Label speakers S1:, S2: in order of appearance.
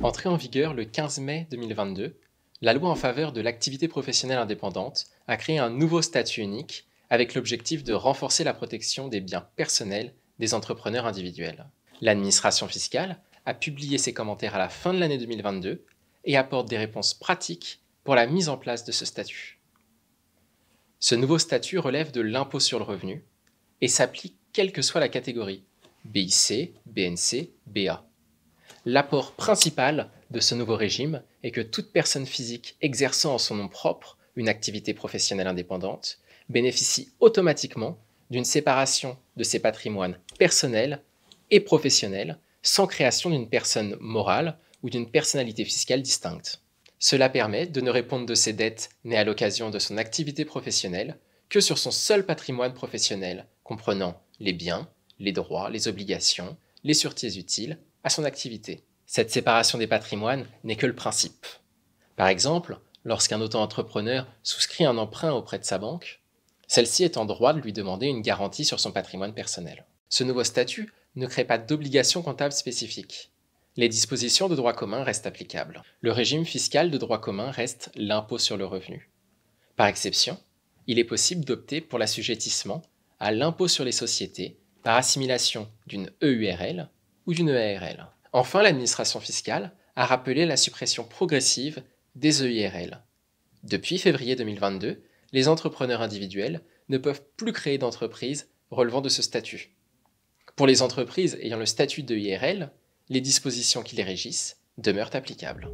S1: Entrée en vigueur le 15 mai 2022, la loi en faveur de l'activité professionnelle indépendante a créé un nouveau statut unique avec l'objectif de renforcer la protection des biens personnels des entrepreneurs individuels. L'administration fiscale a publié ses commentaires à la fin de l'année 2022 et apporte des réponses pratiques pour la mise en place de ce statut. Ce nouveau statut relève de l'impôt sur le revenu et s'applique quelle que soit la catégorie, BIC, BNC, BA. L'apport principal de ce nouveau régime est que toute personne physique exerçant en son nom propre une activité professionnelle indépendante bénéficie automatiquement d'une séparation de ses patrimoines personnels et professionnels sans création d'une personne morale ou d'une personnalité fiscale distincte. Cela permet de ne répondre de ses dettes nées à l'occasion de son activité professionnelle que sur son seul patrimoine professionnel, comprenant les biens, les droits, les obligations, les sûretés utiles à son activité. Cette séparation des patrimoines n'est que le principe. Par exemple, lorsqu'un auto-entrepreneur souscrit un emprunt auprès de sa banque, celle-ci est en droit de lui demander une garantie sur son patrimoine personnel. Ce nouveau statut ne crée pas d'obligation comptable spécifique. Les dispositions de droit commun restent applicables. Le régime fiscal de droit commun reste l'impôt sur le revenu. Par exception, il est possible d'opter pour l'assujettissement à l'impôt sur les sociétés par assimilation d'une EURL ou d'une EARL. Enfin, l'administration fiscale a rappelé la suppression progressive des EIRL. Depuis février 2022, les entrepreneurs individuels ne peuvent plus créer d'entreprises relevant de ce statut. Pour les entreprises ayant le statut d'EIRL, les dispositions qui les régissent demeurent applicables.